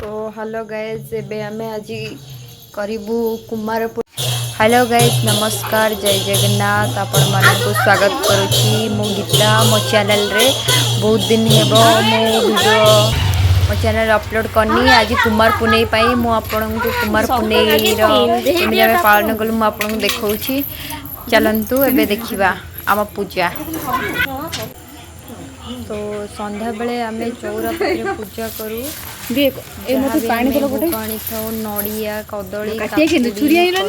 तो hello guys एबे हमें आज करिबू कुमार। हेलो गाइस नमस्कार जय जगन्नाथ आपण मानक स्वागत करुच्ची मो गीता मो चैनल रे। बहुत दिन हेबो मो वीडियो मो चैनल अपलोड करनी। आज कुमार पुनेई पाई मो आपन को कुमार पुनेई रो केमि आमे पालन कलु मो आपन को देखौची। चलंतु एबे देखिबा आम पूजा। तो संध्या बेले आमे चौरा पाखरे पूजा करू। पानी खाऊ नड़िया कदली कदली छेना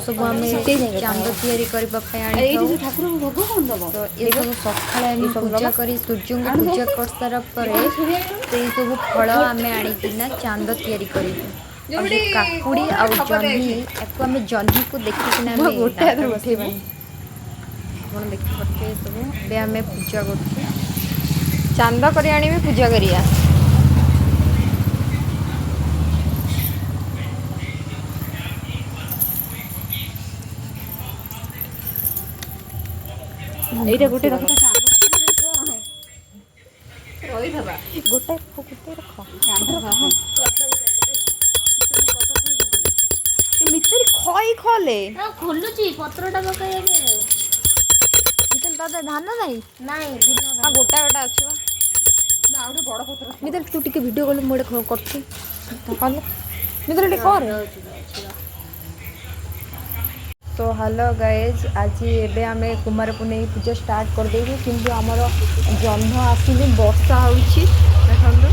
सब आम चांद तैयारी करने। तो ये सब सकाଳେ पूजा करी सूर्य को पूजा कर सारा पर सब फल आम आनिकिना चांद तैयारी करूँ। काकुड़ी आ जह्नी याको आम जह्नी को देखिकिना देखिए सब ए आम पूजा कर चांद कर आनी पूजा करिया। এইটা গোটে রখ गोटे रख मितर खई खले ଖୋଲୁଛି ପତ୍ରଟା ପକାଇବେ। दादा धान नहीं ନାଇଁ हाँ गोटा गोटा अच्छे ନା ଗୋଟେ ବଡ଼ ପତ୍ର मितर तू टिके वीडियो कॉल मोड़े करती मितर टिके कर। तो हेलो गाइज आज एबे आमे कुमार पुनेई पूजा स्टार्ट कर देबे किंतु हमर जन्म आसिनी वर्षा होउची देखंदो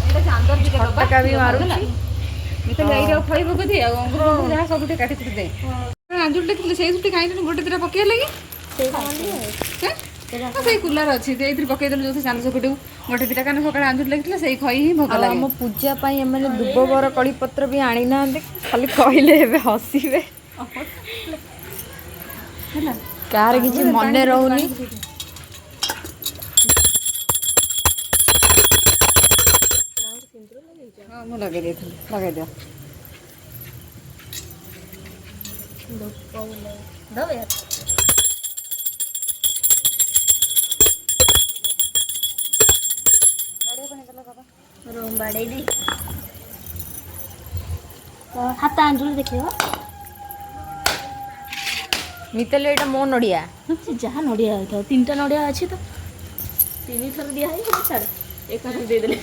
ଏଟା ଚାନ୍ଦର ଟିକେ ଦବା फटका भी मारुची। ମିତ ନେଇ ଯାଉ ଖଇ ଭୋଗ ଦେ ଆଉ ଅଙ୍ଗୁର ଯାହା ସବୁ ଟିକେ କାଟି ଦେ। ଆଞ୍ଜୁଳି ଲେଖିଲେ ସେଇ ସୁଟି କାଇଁ ଗୋଟେ ଦିଟା ପକେଇ ଲାଗି ସେଇଟା ମାନେ ସେଇ କୁଲାର ଅଛି ସେଇଥିରେ ପକେଇ ଦେଲୁ ଯୋଉ ଚାନ୍ଦ ଚକଟିବୁ ଗୋଟେ ଦିଟା କାନ ସକାଳେ ଆଞ୍ଜୁଳି ଲେଖିଥିଲେ ସେଇ ଖଇ ହିଁ ଭୋଗ ଲାଗେ। ଆମ ପୂଜା ପାଇଁ ଏମାନେ ଦୁବବର କଳି ପତ୍ର ବି ଆଣି ନାହାନ୍ତି ଖାଲି କହିଲେ ଏବେ ହସିବେ ହେଲା କାର କିଛି ମନେ ରହୁନି। ହଁ ମୁଁ ଲଗେଇ ଦେଇଥିଲି ଲଗେଇ ଦିଅ। ବାଡ଼େଇ ହାତ ଆଞ୍ଜୁଳି ଦେଖିବ ମିତେଲେ ଏଇଟା ମୋ ନଡ଼ିଆ ଯାହା ନଡ଼ିଆ ହେଇଥାଉ ତିନିଟା ନଡ଼ିଆ ଅଛି ତ ତିନି ଥର ଦିଆ ହେଇଛି ଛାଡ଼ ଏକାଥରେ ଦେଇଦେଲେ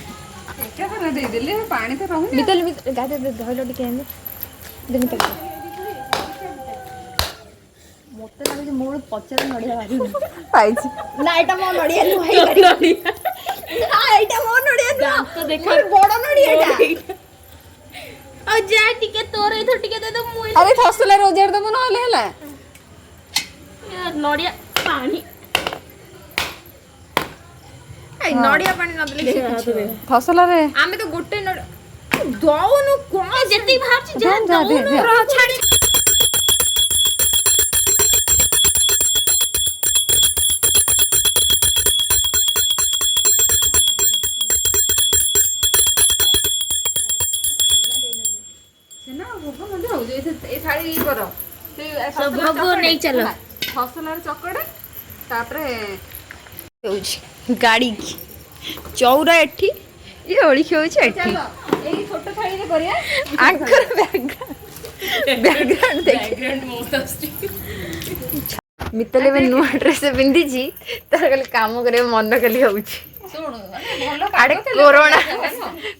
ଏକାଥରେ ଦେଇଦେଲେ ପାଣି ତ ରହୁନି। ମିତେଲେ ଗାଧେ ଧଇଲ ଟିକେ ଏମିତି ଦେମି ତାକୁ ମତେ ଲାଗୁଛି ମୋର ପଛରେ ନଡ଼ିଆ ବାହାରି ପାଇଛି ନା ଏଇଟା ମୋ ନଡ଼ିଆ ନୁହେଁ ନା ଏଇଟା ମୋ ନଡ଼ିଆ ଦାନ୍ତ ଦେଖା ନୁହେଁ ବଡ଼ ନଡ଼ିଆଟା। ଆଉ ଯା ଟିକେ ତୋର ଏଥର ଟିକେ ଦେ ମୁଁ ଆରେ ଫସଲା ରୋଜଗାର ଦବୁ ନହେଲେ ହେଲା ନଡ଼ିଆ ପାଣି ନଡ଼ିଆ ପାଣି ନଦେଲେ ଫସଲାରେ ଆମେ ତ ଗୋଟେ ଦଉନୁ କଣ ଯେତିକି ବାହାରୁଛି ଯାହା ଯା ଦେ ଦଉନୁ ଛାଡ଼ି ଭୋଗ ନେଇ ଚାଲ ଫସଲାରେ ଚକଡେ ତାପରେ ଗାଡ଼ି ଚଉରା ଏଠି ଇଏ ଓଳିଖି ହଉଛି ଏଠି ଏଇ ଛୋଟ ଥାଳିରେ କରିବା ଆଙ୍କର ବ୍ୟାକଗ୍ରାଉଣ୍ଡ ଦେଖି ମିତାଲି ଏବେ ନୂଆ ଡ୍ରେସ୍ ପିନ୍ଧିଛି ତାର ଖାଲି କାମ କରିବା ମନ ଖାଲି ହଉଛି। ଆଡେ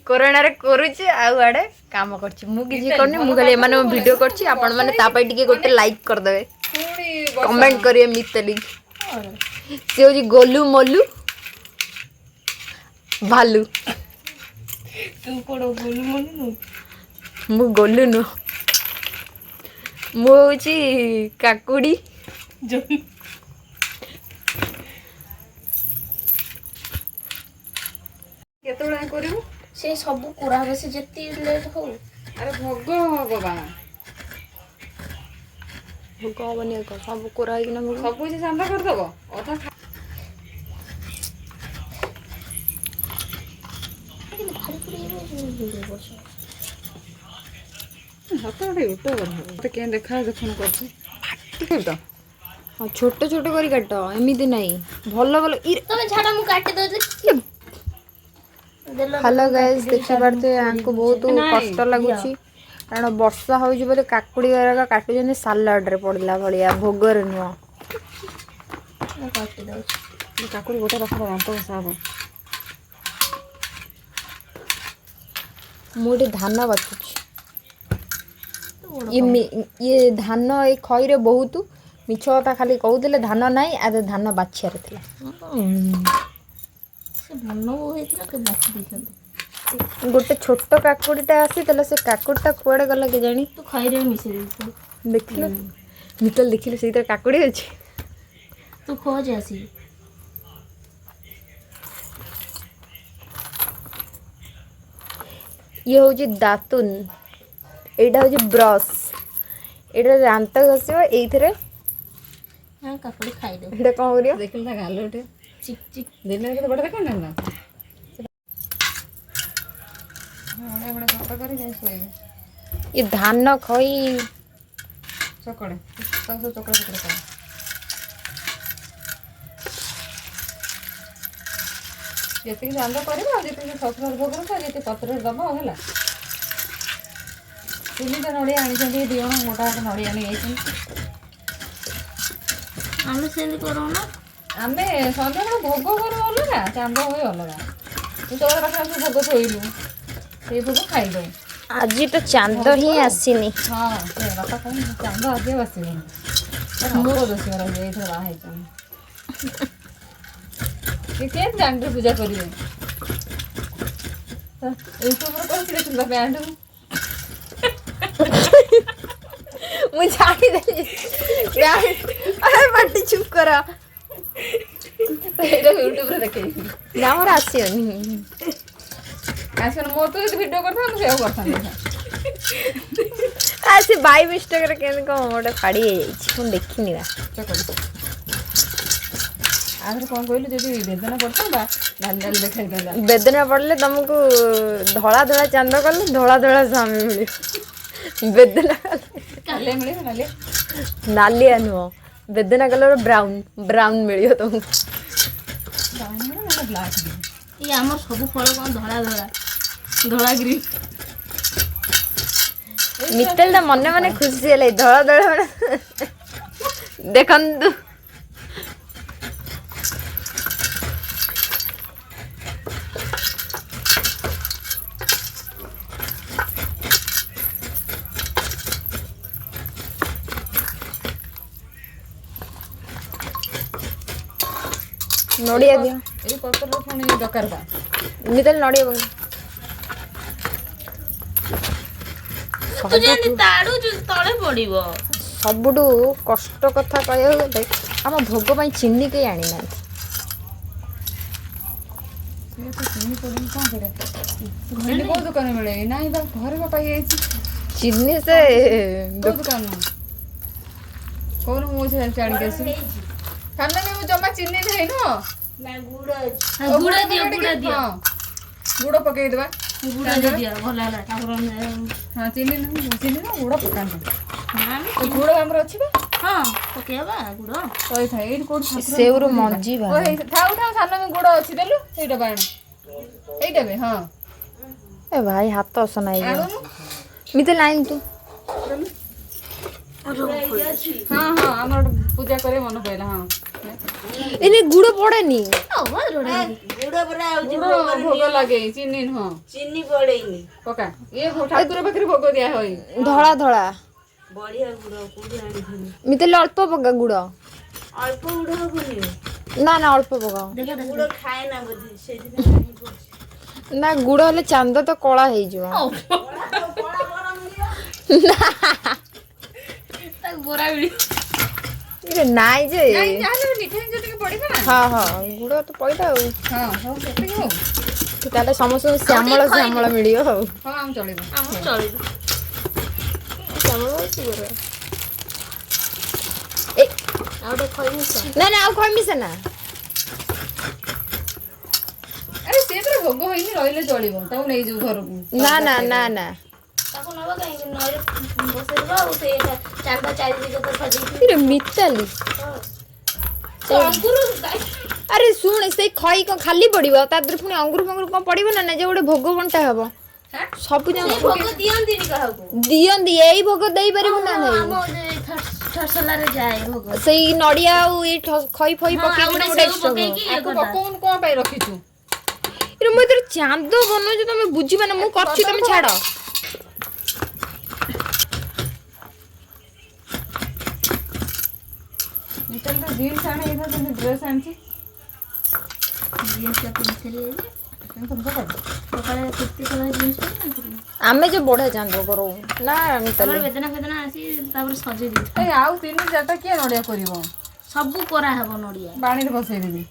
କୋରୋନାରେ କରୁଛି ଆଉ ଆଡେ କାମ କରୁଛି। ମୁଁ କିଛି କରୁନି ମୁଁ ଖାଲି ଏମାନେ ଭିଡ଼ିଓ କରୁଛି। ଆପଣ ମାନେ ତା ପାଇଁ ଟିକେ ଗୋଟେ ଲାଇକ୍ କରିଦେବେ କମେଣ୍ଟ କରିବେ ମିତାଲି ସେ ହଉଛି ଗୋଲୁ ମୋଲୁ ଭାଲୁ ମୁଁ ଗୋଲୁ ନୁହ ମୁଁ ହଉଛି କାକୁଡ଼ି କେତେବେଳେ କରିବୁ ସେ ସବୁ ପୁରା ହବ ସେ ଯେତିକି ଲେଟ୍ ହଉ ଆରେ ଭୋଗ ହବ ବା ଭୋଗ ହବନି ସବୁ କୋରା ହେଇକିନା ଭୋଗ ସବୁ କିଛି ଚାନ୍ଦା କରିଦବ ଅଧା ହାତ ଗୋଟେ ୟୁଟ୍ୟୁବ୍ ମତେ କେଁ ଦେଖା ଦେଖୁନ କରୁଛି ତ ହଁ ଛୋଟ ଛୋଟ କରି କାଟ ଏମିତି ନାହିଁ ଭଲ ଭଲ ତମେ ଛାଡ ମୁଁ କାଟି ଦଉଛି हेलो गाइस देखि पारते आंको बहुत कष्ट लगुची कारण वर्षा होउची बोले काकुड़ी गरका काटुचंदी सालाड रे पड़ला भलिया भोगर नुह କାକୁଡ଼ି ଗୋଟେ ରଖ ଦାନ୍ତ ଘଷା ହବ। मुझे धान बाचुची ये धान ये खई रे बहुत मिछ कथा खाली कहूले धान नाई आज धान बाछियार थिला गोटे छोट काकुड़ीटा आसीला से काकुड़ीटा कुआड़े गला के जानी तू खैरे मिसेई देखिल मितल देखिल से काकुड़ी अच्छी तू खोज आसी ये हूँ दातुन एटा हूँ ब्रश एटा दांत घसिब एइथरे हां काकुड़ी खाई दे एटा कौन करियो ଦେଖିଲ ତା ଗାଲ ଗୋଟେ चिक चिक ଦିନରେ କେତେ ବଡ଼ ଦେଖୁନ ନା ବଢ଼ିଆ ବଢ଼ିଆ ସଫା କରି ଯାଇ ଶୋଇବେ ये धान खई ଚକଡ଼େ ତାକୁ ସବୁ ଚକଡ଼ା ଚକଡ଼ା କର ଯେତିକି ଦାଣ୍ଡ କରିବ ଆଉ ଯେତିକି ଶଶୁର ଭୋଗ ରଖ ଯେତିକି ପତ୍ରରେ ଦେବ ହେଲା ତିନିଟା ନଡ଼ିଆ ଆଣିଛନ୍ତି ଦି ଜଣ ମୋଟା ଗୋଟେ ନଡ଼ିଆ ନେଇଯାଇଛନ୍ତି ଆମେ ସେମିତି କରୁ ନା ଆମେ ସନ୍ଧ୍ୟାବେଳେ ଭୋଗ କରୁ ଅଲଗା ଚାନ୍ଦ ହୁଏ ଅଲଗା ତୋର ପାଖରେ ସବୁ ଭୋଗ ଥୋଇଲୁ ସେଇ ଭୋଗ ଖାଇଦଉ आज तो चांद ही आसीनी ହଁ ସେ ବାପା କଣ ଚାନ୍ଦ ଆଜି ଆଉ ଆସିବନି ମୋ ଦୋଷୀ ରହିବେ ଏଇଥର ବାହା ହେଇଛନ୍ତି କେମିତି ଦାଣ୍ଡରେ ପୂଜା କରିବେ ୟୁଟ୍ୟୁବରେ କହିଛି ଦେଖିଲା ପ୍ୟାଣ୍ଟ मुझे झाड़ी देली अरे मट्टी चुप करा ସେଇଟା ୟୁଟ୍ୟୁବରେ ଦେଖେଇବି ना मोर आसीनी ଆସିବନି ମୋ ତ ଯଦି ଭିଡ଼ିଓ କରିଥାନ୍ତି ମୁଁ ସେଇଆକୁ କରିଥାନ୍ତି आसी बाई मिस्टेक रे केन को मोटे फाड़ी जाई ମୁଁ ଦେଖିନି ନା ଆଗରେ କ'ଣ କହିଲୁ ଯଦି ବେଦନା ପଡ଼ିଥାନ୍ତା ଡାଲି ଡାଲି ଦେଖାଇଥାନ୍ତା ବେଦନା ପଡଲେ ତମକୁ ଧଳା ଧଳା ଚାନ୍ଦ କଲେ ଧଳା ଧଳା ସ୍ୱାମୀ ମିଳିବ ବେଦନା ନାଲିଆ ମିଳିବ ନାଲିଆ ନାଲିଆ ନୁହଁ ବେଦନା କଲର ବ୍ରାଉନ ବ୍ରାଉନ ମିଳିବ ତମକୁ ବ୍ଲାକ୍ ये हमर सब फल कोन धड़ा धड़ा धड़ा ग्रीन मित्तल दा मने मने खुशी हेले धळा धळा माने देखंतु नोडिया दियो ଏଇ ପତ୍ର ପୁଣି ଦରକାର ବା मित्तल नोडिया बंग तू जेंति ताडू तळे पड़िबो सबुठु कष्ट कथा कहू गले आम भोग पाई चिन्नी के आनी ना ସେ ତ ଚିନି ପଡ଼ିନି କ'ଣ କରିବା ଚିନି କେଉଁ ଦୋକାନ ମିଳେ ନାଇଁ ବା ଘରେ ବା ପାଇଯାଇଛି चिन्नी से କେଉଁ ଦୋକାନ କହୁନ ମୁଁ ସେ ଆଣିକି ଆସିବି ସାମନା ମୁଁ ଜମା ଚିନି ନାହିଁ ନୁହଁ ना गुड़ गुड़ दियो ଗୁଡ଼ ପକେଇଦେବା गुड़ दियो भला ला ठाकुर ହଁ ଚିନି ନା ଗୁଡ଼ ପକାନ୍ତୁ हां ଗୁଡ଼ ଆମର ଅଛି ବା हां पकेबा गुड़ କହିଥାଏ ଏଇଠି କୋଉଠି सेउरु मंजी बा ଥାଉ ଥାଉ ସାନ ଗୁଡ଼ ଅଛି ଦେଲୁ ଏଇଟା ବାଣ ଏଇଟା ବେ ହଁ ए भाई हाथ असना है ଆଣୁନୁ मित्तल लाइन तू ହଁ ହଁ ଆମର ପୂଜା করে ମନେ ପଇଲା ହଁ इने गुड़ पड़ेनी गुड़ बरा ଗୁଡ଼ ଭୋଗ ଲାଗେ ଚିନି ନୁହଁ चीनी पड़ेनी ପକା ଇଏ ଠାକୁର ପାଖରେ ଭୋଗ ଦିଆ ହୁଏ धड़ा धड़ा बढ़िया गुड़ कोडी आनी मित्तल अल्प पका गुड़ अल्प गुड़ हबनी ना ना अल्प पका देखा गुड़ खाए ना बधी सेदिन ना गुड़ हेले चांद तो कला हे जो ताक बोरा बिड़ी इरे नाइ जे ନାଇଁ ଯାହେଲେ ମିଠା ଜିନିଷ ଟିକେ ପଡ଼ିବ ନା हाँ हाँ गुड़ तो पइता हो ହଁ ହଉ ସେତିକି ହଉ ताले समस्त श्यामल श्यामल मिलियो हो ହଁ ଆମ ଚଳିବ हम चलिबो श्यामल होची गुड़ ए आउटे खइनी ना ना ଆଉ ଖଇମିସ ନା ଆରେ ସେ ପୁରା ଭୋଗ ହେଇନି ରହିଲେ ଚଳିବ ତାକୁ ନେଇଯିବୁ ଘରକୁ ନା ନା ନା ନା ताको नबा काई नरे बसेबा ओ से चांदा चारि दिगो तो सजेई इरे मित्तली अंकुर ଆରେ ଶୁଣ ସେଇ ଖଇ କଣ ଖାଲି ପଡିବ ତା ଦେହରେ ପୁଣି ଅଙ୍ଗୁର ଫଙ୍ଗୁର କଣ ପଡିବ ନା ନା ଯେ ଗୋଟେ ଭୋଗ ବଣ୍ଟା ହବ ସବୁ ଯାକ ଭୋଗ ଦିଅନ୍ତିନି କାହାକୁ ଦିଅନ୍ତି ଏଇ ଭୋଗ ଦେଇପାରିବୁ ନା ନାଇଁ ଆମ ଠସଲାରେ ଯାଏ ଭୋଗ ସେଇ ନଡିଆ ଆଉ ଏଇ ଖଇ ଫଇ ହଁ, ଆଉ ପକେଇକି ଗୋଟେ ଗୋଟେ ସେଉ extra ପକେଇକି ଇଏ ଆକୁ କରିଦବା। ପକଉନୁ କଣ ପାଇଁ ରଖିଛୁ? ଏରେ ମୁଁ ଏଥିରେ ଚାନ୍ଦ ବନଉଛି ତମେ ବୁଝିବ ନା ମୁଁ କରୁଛି ତମେ ଛାଡ ମିତାଲି ତ ଜିନ୍ସ ଆଣି ଏଇଥର ଡ୍ରେସ୍ ଆଣିଛି। ଜିନ୍ସ ପିନ୍ଧିଥିଲି ସକାଳେ କୁର୍ତ୍ତି କଲର ଜିନ୍ସ ପିନ୍ଧିନଥିଲି ଆମେ ଯେ ବଢିଆ ଚାନ୍ଦ କରୁ ନା ତାପରେ ମିତାଲି ବେଦନା ଫେଦନା ଆସି ତାପରେ ସଜେଇ ଦେଇଥିଲି ଏଇ ଆଉ 3-4ଟା କିଏ ନଡ଼ିଆ କରିବ? ସବୁ କରାହବ ନଡ଼ିଆ ପାଣିରେ ବସେଇଦେବି।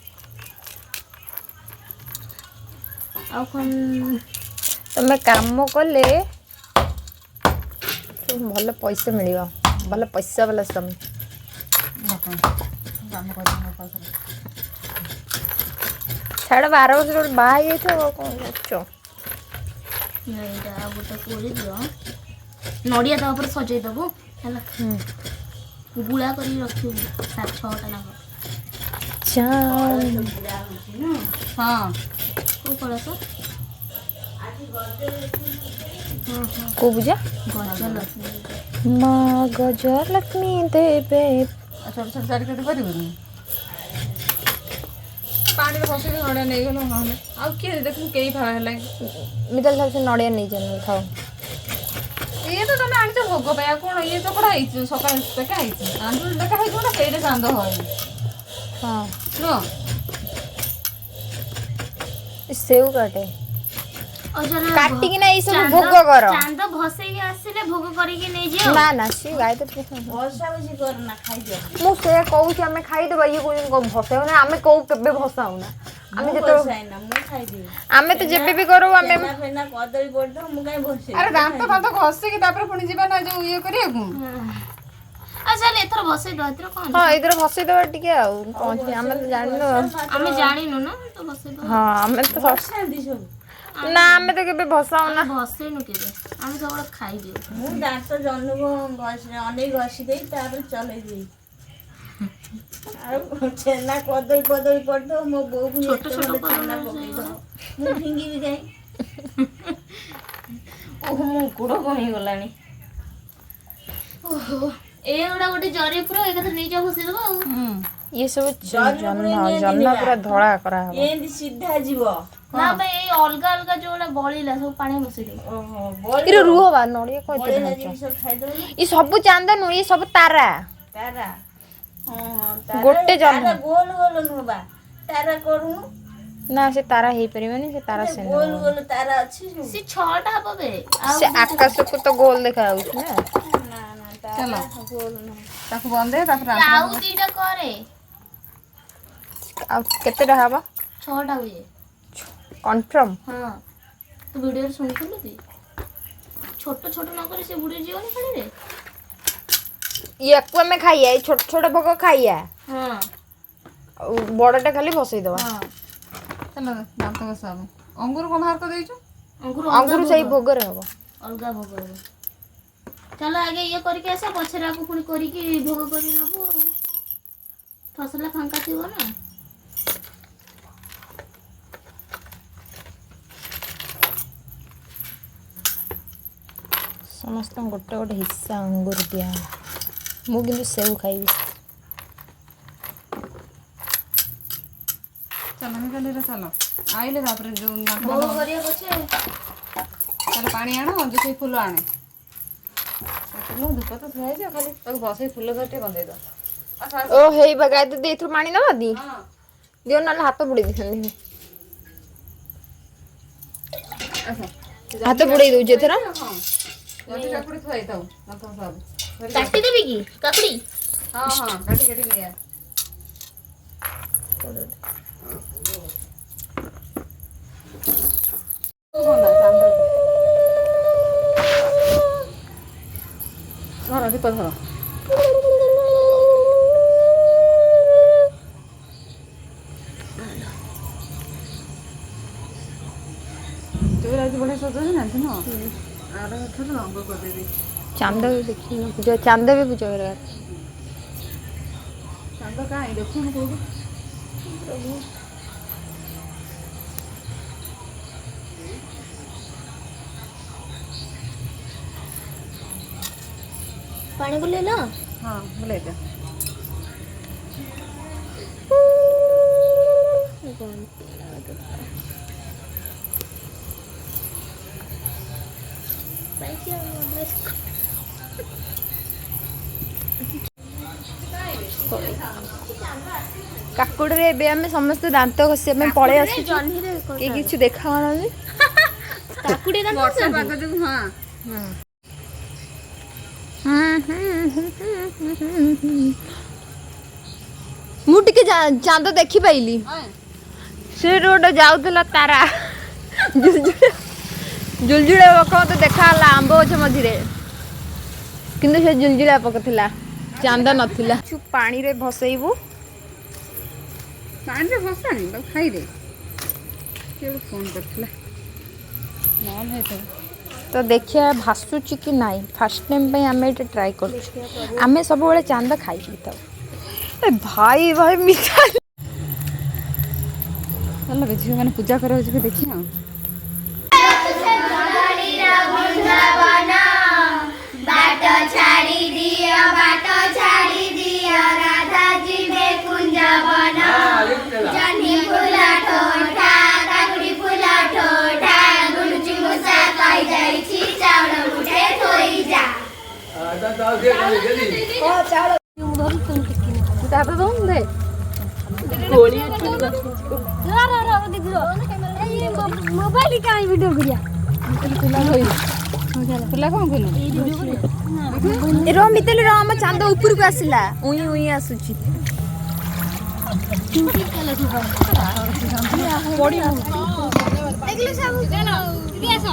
ଆଉ କଣ ତମେ କାମ କଲେ ଭଲ ପଇସା ମିଳିବ ଭଲ ପଇସା ବାଲା ସ୍ୱାମୀ କାମ କରିବି ମୋ ପାଖରେ। ଛାଡ 12 ବର୍ଷ ଗୋଟେ ବାହା ହେଇଯାଇଥିବ ଆଉ କଣ କରୁଛ ଏଇଟା ଆଉ ଗୋଟେ କରିଦିଅ ନଡ଼ିଆ ତା ଉପରେ ସଜେଇ ଦେବୁ ହେଲା ଗୁଳା କରିକି ରଖିବୁ 6ଟା ନାଗ ହଁ କୋଉ କଳସ କୋଉ ପୂଜା ଗଜଲକ୍ଷ୍ମୀ ମା ଗଜଲକ୍ଷ୍ମୀ ଦେବେ ଛୋଟ ଛୋଟ ଚାରି କେତେ କରିବୁନି ପାଣିରେ ବସେଇକି ନଡ଼ିଆ ନେଇଗଲ ନହେଲେ ଆଉ କିଏ ଦେଖୁ କେହି ହେଲାଣି ମିତାଲି ଠାରୁ ସେ ନଡ଼ିଆ ନେଇଯାନ୍ତି ଖାଉ ଇଏ ତ ତମେ ଆଣିଛ ଭୋଗ ପାଇଁ ଆଉ କଣ ଇଏ ଚକଡା ହେଇଛି ସକାଳେ ଦେଖା ହେଇଛି ଆନ୍ଦୁଳି ଦେଖା ହେଇଛି ନା ସେଇଟା ଚାନ୍ଦ ହଏ ହଁ ନୁହଁ ସେଉ କାଟେ କାଟିକିନା ଏଇ ସବୁ ଚାନ୍ଦ ଭୋଗ କର ଚାନ୍ଦ ଭସେଇକି ଆସିଲେ ଭୋଗ କରିକି ନେଇଯିବ ନା ନା ସିଏ ଗାଈ ବର୍ଷା ବୁଝି କରନା ଖାଇଦିଅ ମୁଁ ସେ କହୁଛି ଆମେ ଖାଇଦେବା ଇଏ କହୁଛନ୍ତି କଣ ଭସାଉ ନା ଆମେ କୋଉ କେବେ ଭସାଉନା ଆମେ ଯେତେବେଳେ ମୁଁ ଖାଇଦିଏ ଆମେ ତ ଯେବେ ବି କରୁ ଆମେ ଫେନା କଦଳୀ ପଡିଥିବ ମୁଁ କାଇଁ ବସେଇ ଆରେ ଦାନ୍ତ ଫାନ୍ତ ଘଷିକି ତାପରେ ପୁଣି ଯିବା ନା ଯୋଉ ଇଏ କରିବାକୁ ଆଉ ଚାଲ ଏଥର ବସେଇ ଦବା ଏଥର କଣ ହଁ ଏଇଥର ଭସେଇଦେବା ଟିକେ ଆଉ କଣ ଅଛି ଆମେ ତ ଜାଣିନୁ ଆଉ ଆମେ ଜାଣିନୁ ନା ତ ବସେଇ ଦବା ହଁ ଆମେ ତ ନା ଆମେ ତ କେବେ ଭସାଉନା ବସେଇନୁ କେବେ ଆମେ ସବୁବେଳେ ଖାଇଦିଉ ମୁଁ ଦାନ୍ତ ଜହ୍ନକୁ ଅନେଇ ଘଷି ଦେଇ ତାପରେ ଚଲେଇ ଦେଇ ଆଉ ଛେନା କଦଳୀ ପଡିଥିବ ମୋ ବୋଉକୁ ଛୋଟ ଛୋଟ ଛେନା ପକେଇଦବ ମୁଁ ଫିଙ୍ଗିବି କାଇଁ ଓହୋ ମୋ ଗୋଡ଼ କଣ ହେଇଗଲାଣି ଓହୋ ଏଇଗୁଡ଼ା ଗୋଟେ ଜରି ପୁରା ଏକାଥରେ ନେଇଯାଉ ଘଷିଦବ ଆଉ ଇଏ ସବୁ ଜହ୍ନ ପୁରା ଧଳା କରାହବ ଏମିତି ସିଧା ଯିବ ନା ପାଇଁ ଏଇ ଅଲଗା ଅଲଗା ଯୋଉଗୁଡ଼ା ବଳିଲା ସବୁ ପାଣି ବସେଇଦେବ ଓହୋ ଏରେ ରୁହ ବା ନଡ଼ିଆ କଣ ଏତେ ଢାଳୁଛ ଇଏ ସବୁ ଚାନ୍ଦ ନୁହଁ ଇଏ ସବୁ ତାରା ତାରା ଗୋଟେ ଜହ୍ନ ଗୋଲ ଗୋଲ ନୁହଁ ବା ତାରା କରୁନୁ ନା ସେ ତାରା ହେଇପାରିବନି ସେ ତାରା ସେ ଗୋଲ ଗୋଲ ତାରା ଅଛି ସେ 6ଟା ହବ ବେ ସେ ଆକାଶକୁ ତ ଗୋଲ ଦେଖା ଯାଉଛି ନା ଚାଲ ତାକୁ ବନ୍ଦେ ତାପରେ ଆଉ ଦିଟା କରେ ଆଉ କେତେଟା ହବ 6ଟା ହୁଏ କନଫର୍ମ ହଁ ତୁ ଭିଡ଼ିଓରେ ଶୁଣିଥିଲୁ କି ଛୋଟ ଛୋଟ ନ କରି ସେ ବୁଡ଼ି ଯିବନି ପାଣିରେ ୟାକୁ ଆମେ ଖାଇବା ଏଇ ଛୋଟ ଛୋଟ ଭୋଗ ଖାଇବା ହଁ ଆଉ ବଡ଼ଟା ଖାଲି ବସେଇଦବା ଚାଲ ଦାନ୍ତ ଘଷା ହବ ଅଙ୍ଗୁର କଣ ବାହାର କରିଦେଇଛୁ ଅଙ୍ଗୁର ସେଇ ଭୋଗରେ ହବ ଅଲଗା ଭୋଗ ହବ ଚାଲ ଆଗେ ଇଏ କରିକି ଆସିବା ପଛରେ ଆକୁ ପୁଣି କରିକି ଭୋଗ କରି ନେବୁ ଆଉ ଫସଲା ଫାଙ୍କା ଥିବ ନା ସମସ୍ତଙ୍କୁ ଗୋଟେ ଗୋଟେ ହିସ୍ସା ଅଙ୍ଗୁର ଦିଆହବ ମୁଁ କିନ୍ତୁ ସେଉ ଖାଇବି ଚାଲ ମିତାଲି ଚାଲ ଆଇଲେ ତାପରେ ଯୋଉ ଭୋଗ କରିବା ପଛେ ତାହେଲେ ପାଣି ଆଣ ଯେ ସେଇ ଫୁଲ ଆଣେ ଫୁଲ ଧୂପ ତ ଥୁଆ ହେଇଛି ଖାଲି ତାକୁ ବସେଇ ଫୁଲ ଧରି ଟିକେ ବନ୍ଦେଇ ଦବ ଓ ହେଇ ବା ଗାଈ ଦିଦି ଏଥିରୁ ପାଣି ନବା ଦି ଦିଅ ନହେଲେ ହାତ ବୁଡେଇ ଦେଇଥାନ୍ତି ହାତ ବୁଡେଇ ଦଉଛି ଏଥର କାକୁଡି ଥୁଆ ହେଇଥାଉ କାଟିଦେବି କି କାକୁଡି ହଁ ହଁ କାଟି କାଟି ନେଇ ଆ ଧର ଦୀପ ଧର ବଢିଆ ସଜଉଛି ନା ନୁହଁ ଆର ଥର ରଙ୍ଗ କରିଦେବି ଚାନ୍ଦ ବି ଦେଖିନ ପୂଜା ଚାନ୍ଦ ବି ପୂଜା କରିବା ଚାନ୍ଦ କାହିଁ ଦେଖୁନୁ କୋଉଠୁ पानी को ले लो। हाँ ले जा। କାକୁଡ଼ିରେ ଏବେ ଆମେ ସମସ୍ତେ ଦାନ୍ତ ଘଷିବା ପାଇଁ ପଳେଇ ଆସୁଛୁ। କେହି କିଛି ଦେଖାଉନାହାନ୍ତି। କାକୁଡ଼ି ବର୍ଷା ପାଗ ଯୋଗୁ ହଁ ମୁଁ ଟିକେ ଚାନ୍ଦ ଦେଖିପାଇଲି। ସେ ରୋଡ଼ ଯାଉଥିଲା ତାରା ଜୁଲଜୁଳିଆ ପୋକ ମତେ ଦେଖାହେଲା ଆମ୍ବ ଗଛ ମଝିରେ, କିନ୍ତୁ ସେ ଜୁଲଜୁଳିଆ ପୋକ ଥିଲା, ଚାନ୍ଦ ନଥିଲା। ପାଣିରେ ଭସେଇବୁ। ପାଣିରେ ଭସାନି ତାକୁ ଖାଇଦେ। କିଏ ଗୋଟେ ଫୋନ୍ କରିଥିଲା ନହେଲେ ହେଇଥିବ। ତ ଦେଖିବା ଭାସୁଛି କି ନାହିଁ। ଫାର୍ଷ୍ଟ ଟାଇମ୍ ପାଇଁ ଆମେ ଏଇଟା ଟ୍ରାଏ କରୁଛୁ। ଆମେ ସବୁବେଳେ ଚାନ୍ଦ ଖାଇଥାଉ। ଏ ଭାଇ ଭାଇ ମିଠା ଚାଲ ଝିଅମାନେ ପୂଜା କରିବାକୁ ଯିବେ ଦେଖିବା ଆଉ। मोबाइल कहीं वीडियो करिया ପିଲା କ'ଣ କଲୁ रो मितली रो हम चांद ऊपर को आसिला उई उई आसुची देखलो सब